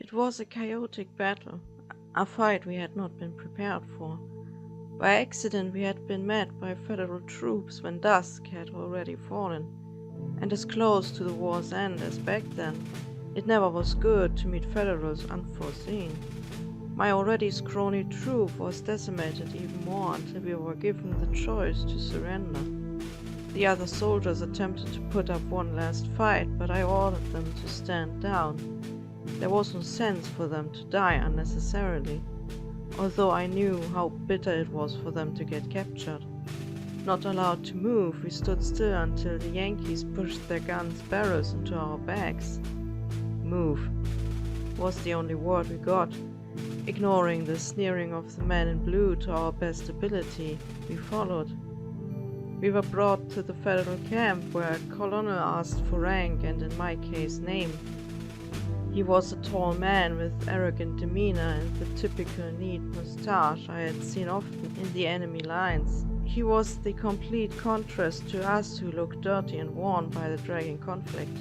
It was a chaotic battle, a fight we had not been prepared for. By accident we had been met by Federal troops when dusk had already fallen, and as close to the war's end as back then, it never was good to meet Federals unforeseen. My already scrawny troop was decimated even more until we were given the choice to surrender. The other soldiers attempted to put up one last fight, but I ordered them to stand down. There was no sense for them to die unnecessarily, although I knew how bitter it was for them to get captured. Not allowed to move, we stood still until the Yankees pushed their guns' barrels into our backs. Move was the only word we got. Ignoring the sneering of the men in blue to our best ability, we followed. We were brought to the Federal camp where a colonel asked for rank and in my case name. He was a tall man with arrogant demeanor and the typical neat mustache I had seen often in the enemy lines. He was the complete contrast to us who looked dirty and worn by the dragging conflict.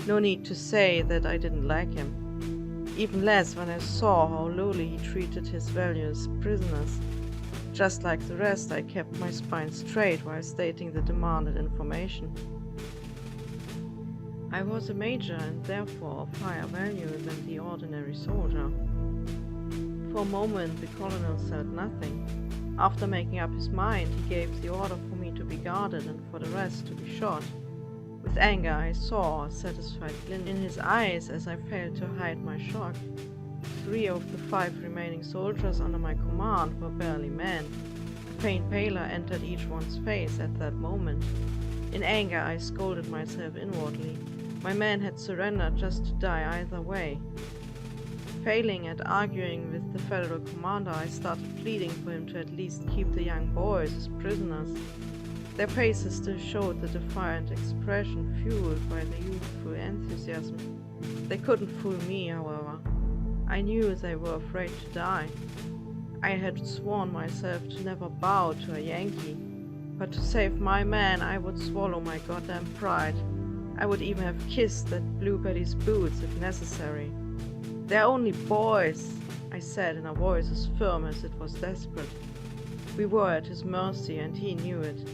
No need to say that I didn't like him. Even less when I saw how lowly he treated his valueless prisoners. Just like the rest, I kept my spine straight while stating the demanded information. I was a major and therefore of higher value than the ordinary soldier. For a moment the colonel said nothing. After making up his mind, he gave the order for me to be guarded and for the rest to be shot. With anger I saw a satisfied glint in his eyes as I failed to hide my shock. 3 of the 5 remaining soldiers under my command were barely men. A faint pallor entered each one's face at that moment. In anger I scolded myself inwardly. My men had surrendered just to die either way. Failing at arguing with the Federal commander, I started pleading for him to at least keep the young boys as prisoners. Their faces still showed the defiant expression fueled by the youthful enthusiasm. They couldn't fool me, however. I knew they were afraid to die. I had sworn myself to never bow to a Yankee, but to save my men I would swallow my goddamn pride. I would even have kissed that Bluebeardy's boots if necessary. "They're only boys," I said in a voice as firm as it was desperate. We were at his mercy and he knew it.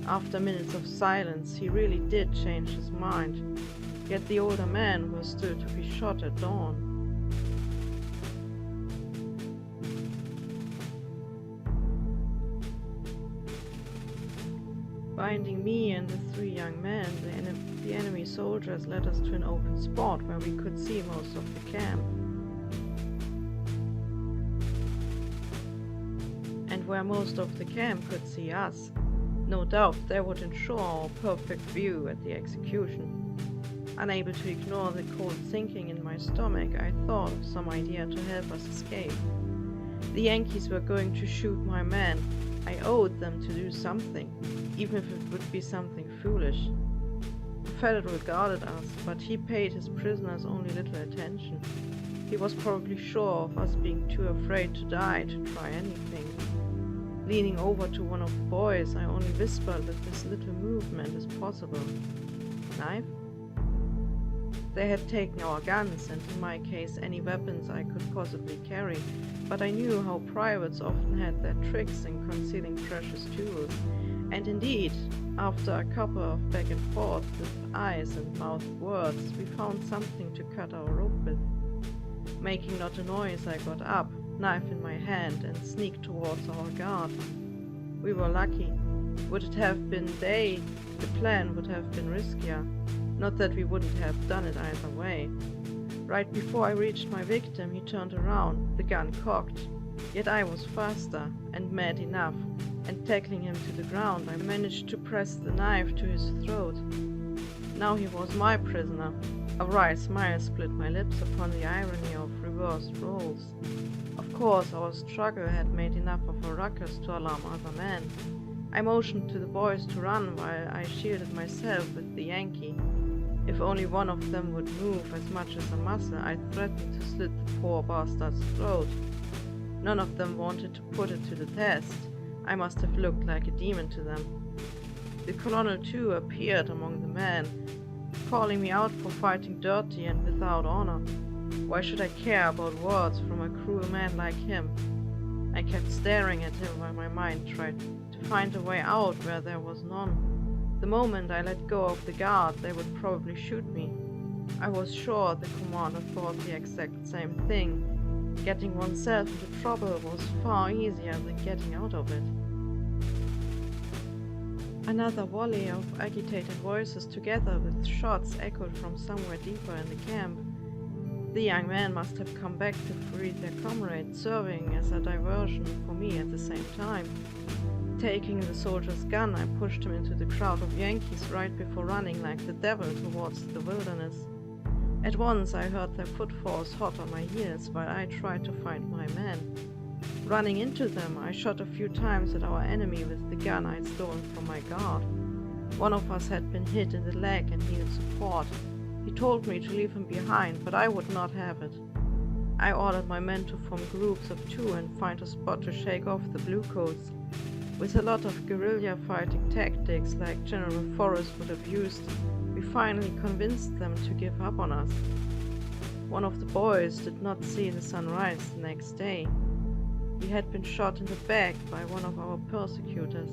After minutes of silence, he really did change his mind, yet the older men were still to be shot at dawn. Binding me and the 3 young men, the enemy soldiers led us to an open spot where we could see most of the camp, and where most of the camp could see us. No doubt they would ensure our perfect view at the execution. Unable to ignore the cold sinking in my stomach, I thought of some idea to help us escape. The Yankees were going to shoot my men. I owed them to do something, even if it would be something foolish. The Federal guarded us, but he paid his prisoners only little attention. He was probably sure of us being too afraid to die to try anything. Leaning over to one of the boys, I only whispered with as little movement as possible. "Knife?" They had taken our guns, and in my case any weapons I could possibly carry, but I knew how privates often had their tricks in concealing precious tools, and indeed, after a couple of back and forth with eyes and mouth words, we found something to cut our rope with. Making not a noise, I got up, knife in my hand, and sneaked towards our guard. We were lucky. Would it have been they, the plan would have been riskier. Not that we wouldn't have done it either way. Right before I reached my victim, he turned around, the gun cocked. Yet I was faster and mad enough, and tackling him to the ground, I managed to press the knife to his throat. Now he was my prisoner. A wry smile split my lips upon the irony of reversed roles. Of course, our struggle had made enough of a ruckus to alarm other men. I motioned to the boys to run while I shielded myself with the Yankee. If only one of them would move as much as a muscle, I threatened to slit the poor bastard's throat. None of them wanted to put it to the test. I must have looked like a demon to them. The colonel too appeared among the men, calling me out for fighting dirty and without honor. Why should I care about words from a cruel man like him? I kept staring at him while my mind tried to find a way out where there was none. The moment I let go of the guard, they would probably shoot me. I was sure the commander thought the exact same thing. Getting oneself into trouble was far easier than getting out of it. Another volley of agitated voices together with shots echoed from somewhere deeper in the camp. The young men must have come back to free their comrade, serving as a diversion for me at the same time. Taking the soldier's gun, I pushed him into the crowd of Yankees right before running like the devil towards the wilderness. At once I heard their footfalls hot on my heels while I tried to find my men. Running into them, I shot a few times at our enemy with the gun I'd stolen from my guard. One of us had been hit in the leg and needed support. He told me to leave him behind, but I would not have it. I ordered my men to form groups of 2 and find a spot to shake off the bluecoats. With a lot of guerrilla fighting tactics like General Forrest would have used, we finally convinced them to give up on us. One of the boys did not see the sunrise the next day. He had been shot in the back by one of our persecutors.